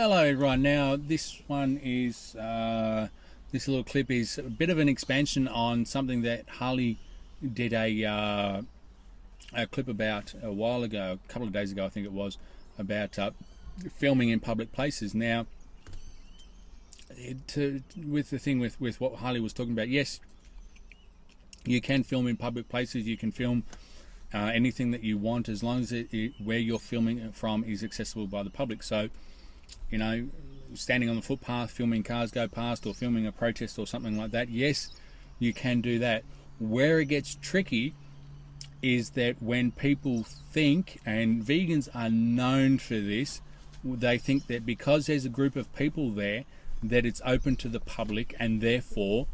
Hello, right now this one is this little clip is a bit of an expansion on something that Harley did a clip about a while ago, a couple of days ago I think it was, about filming in public places. Now, with the thing with what Harley was talking about, yes, you can film in public places, you can film anything that you want as long as where you're filming it from is accessible by the public. So, you know, standing on the footpath, filming cars go past, or filming a protest or something like that, yes, you can do that. Where it gets tricky is that when people think, and vegans are known for this, they think that because there's a group of people there, that it's open to the public, and therefore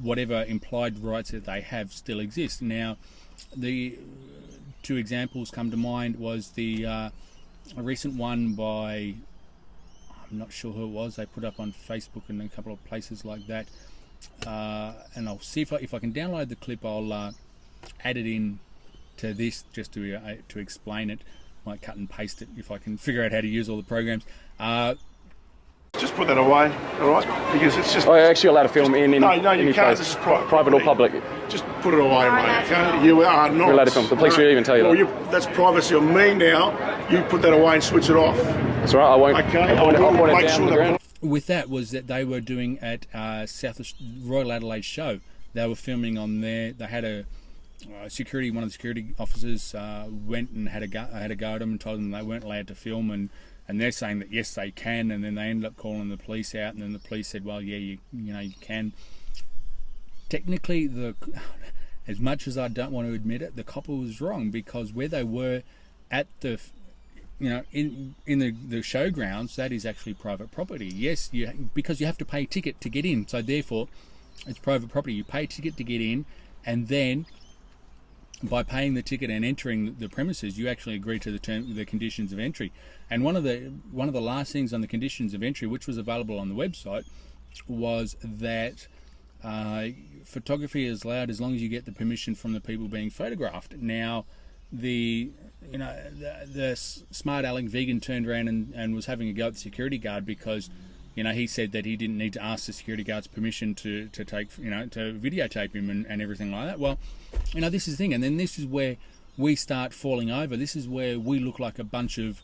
whatever implied rights that they have still exist. Now, the two examples come to mind was a recent one by, I'm not sure who it was, they put up on Facebook and a couple of places like that, and I'll see if I can download the clip. I'll add it in to this just to explain it. Might cut and paste it if I can figure out how to use all the programs. Just put that away, all right? Because it's just... Oh, you're actually allowed to film in No, you any can't. place, This is private. private or public. Just put it away, mate, okay? You are not... You're allowed to film. The police will even tell you well, that. That's privacy on me now. You put that away and switch it off. That's all right, I won't. Okay, I'll point it make down sure to the ground. With that was that they were doing at Royal Adelaide show. They were filming on there. They had a one of the security officers went and had a go at them and told them they weren't allowed to film, and they're saying that yes they can, and then they ended up calling the police out, and then the police said, well, yeah, you can. Technically, as much as I don't want to admit it, the copper was wrong, because where they were at the in the showgrounds, that is actually private property. Yes, because you have to pay a ticket to get in, so therefore it's private property. You pay a ticket to get in, and then by paying the ticket and entering the premises, you actually agree to the conditions of entry. And one of the last things on the conditions of entry, which was available on the website, was that photography is allowed as long as you get the permission from the people being photographed. Now, the smart aleck vegan turned around and was having a go at the security guard, because he said that he didn't need to ask the security guard's permission to take to videotape him and everything like that. Well, this is the thing, and then this is where we start falling over. This is where we look like a bunch of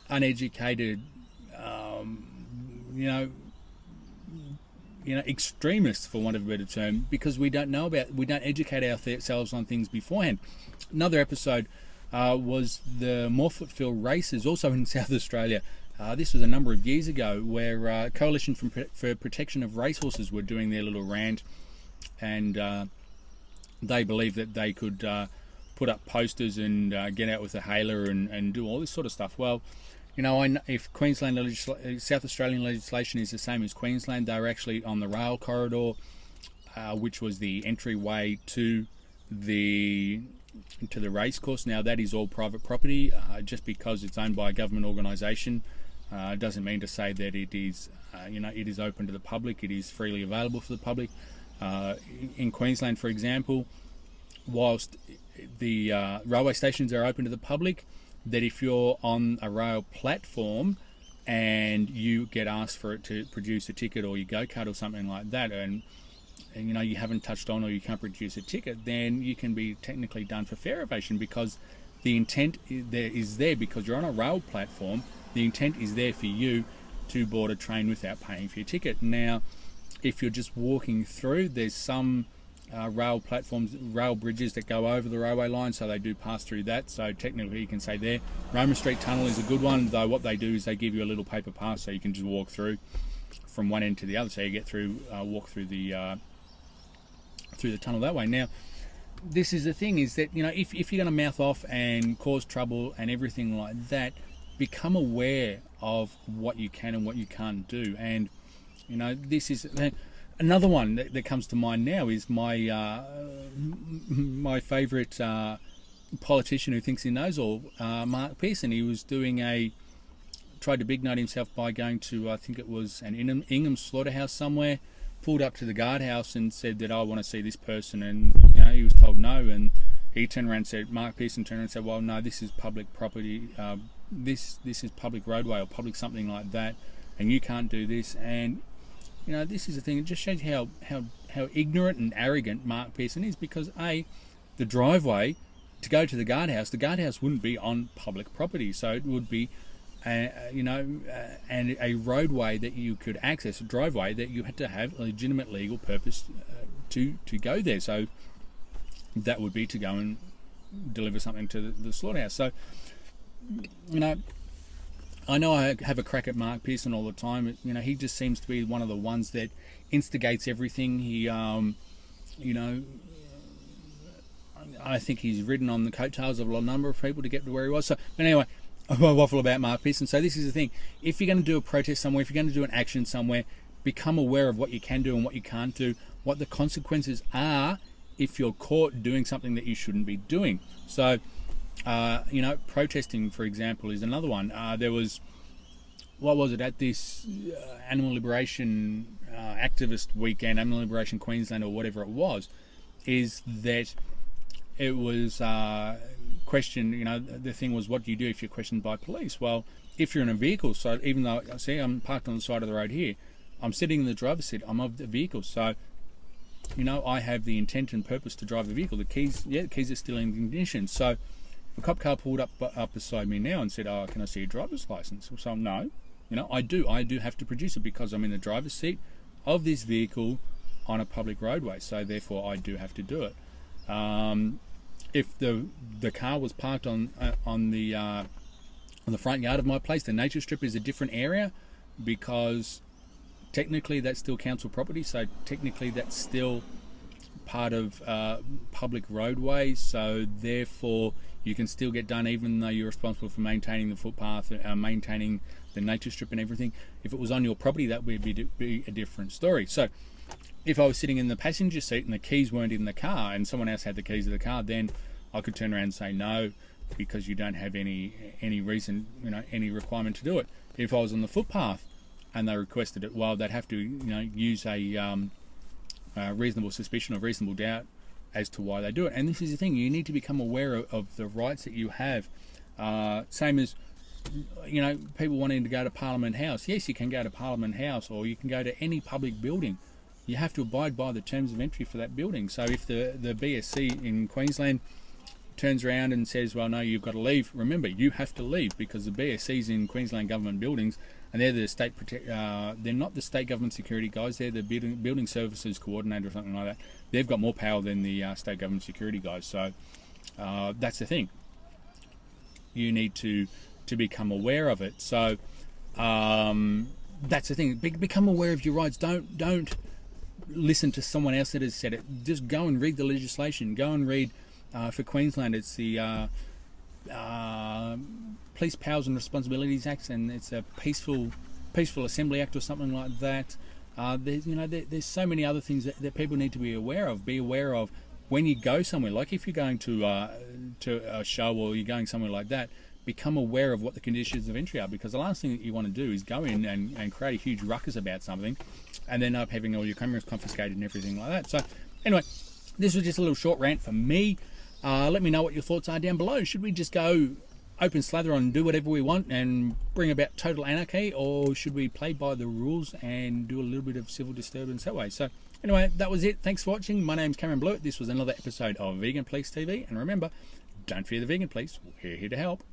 uneducated extremists, for want of a better term, because we don't educate ourselves on things beforehand. Another episode was the Morphettville races, also in South Australia. This was a number of years ago, where Coalition for Protection of Racehorses were doing their little rant, and they believed that they could put up posters and get out with a hailer and do all this sort of stuff. Well, if South Australian legislation is the same as Queensland, they're actually on the rail corridor, which was the entryway to the racecourse. Now, that is all private property. Just because it's owned by a government organisation doesn't mean to say that it is it is open to the public. It is freely available for the public. In Queensland, for example, whilst the railway stations are open to the public, that if you're on a rail platform and you get asked for it to produce a ticket, or your go-kart or something like that, and you haven't touched on, or you can't produce a ticket, then you can be technically done for fare evasion, because the intent is there because you're on a rail platform. The intent is there for you to board a train without paying for your ticket. Now, if you're just walking through, there's some rail platforms, rail bridges that go over the railway line, so they do pass through that. So technically you can say there. Roma Street Tunnel is a good one, though what they do is they give you a little paper pass, so you can just walk through from one end to the other, so you get through, walk through the tunnel that way. Now, this is the thing, is that if you're going to mouth off and cause trouble and everything like that, become aware of what you can and what you can't do. And this is another one that comes to mind now, is my my favourite politician who thinks he knows all, Mark Pearson. He was tried to big note himself by going to, I think it was an Ingham slaughterhouse somewhere, pulled up to the guardhouse and said that I want to see this person, and he was told no, and he turned around and said, Mark Pearson turned around and said, well, no, this is public property, this is public roadway or public something like that, and you can't do this. And this is the thing. It just shows how ignorant and arrogant Mark Pearson is, because the driveway to go to the guardhouse wouldn't be on public property, so it would be and a roadway that you could access, a driveway that you had to have a legitimate legal purpose to go there. So that would be to go and deliver something to the slaughterhouse. So I know I have a crack at Mark Pearson all the time. He just seems to be one of the ones that instigates everything. He I think he's ridden on the coattails of a number of people to get to where he was. So, but anyway, I won't waffle about Mark Pearson. So this is the thing. If you're going to do a protest somewhere, if you're going to do an action somewhere, become aware of what you can do and what you can't do, what the consequences are if you're caught doing something that you shouldn't be doing. So, protesting, for example, is another one. There was, what was it, at this animal liberation activist weekend, Animal Liberation Queensland or whatever it was, is that it was questioned, the thing was, what do you do if you're questioned by police? Well, if you're in a vehicle, so even though, see, I'm parked on the side of the road here, I'm sitting in the driver's seat, I'm of the vehicle, so, I have the intent and purpose to drive the vehicle. The keys are still in ignition. So if a cop car pulled up beside me now and said, oh, can I see your driver's license? So no, I do have to produce it because I'm in the driver's seat of this vehicle on a public roadway, so therefore I do have to do it. If the car was parked on the front yard of my place, the nature strip is a different area, because technically that's still council property, so technically that's still part of public roadways, so therefore you can still get done even though you're responsible for maintaining the footpath, maintaining the nature strip and everything. If it was on your property, that would be a different story. So if I was sitting in the passenger seat and the keys weren't in the car and someone else had the keys of the car, then I could turn around and say no, because you don't have any reason, any requirement to do it. If I was on the footpath and they requested it, well, they'd have to, use a reasonable suspicion or reasonable doubt as to why they do it. And this is the thing, you need to become aware of the rights that you have. Same as, people wanting to go to Parliament House. Yes, you can go to Parliament House, or you can go to any public building. You have to abide by the terms of entry for that building. So if the BSC in Queensland turns around and says, well, no, you've got to leave, remember, you have to leave, because the BSC's in Queensland government buildings, and they're the they're not the state government security guys, they're the building services coordinator or something like that. They've got more power than the state government security guys. So that's the thing. You need to become aware of it. So that's the thing. Become aware of your rights. Don't listen to someone else that has said it. Just go and read the legislation. Go and read, for Queensland, it's the Police Powers and Responsibilities Act, and it's a Peaceful Assembly Act or something like that. There's so many other things that people need to be aware of. Be aware of when you go somewhere, like if you're going to a show or you're going somewhere like that. Become aware of what the conditions of entry are, because the last thing that you want to do is go in and create a huge ruckus about something and then up having all your cameras confiscated and everything like that. So anyway, this was just a little short rant for me. Let me know what your thoughts are down below. Should we just go open slather on and do whatever we want and bring about total anarchy, or should we play by the rules and do a little bit of civil disturbance that way? So anyway, that was it. Thanks for watching. My name's Cameron Blewett. This was another episode of Vegan Police TV, and remember, don't fear the vegan police. We're here to help.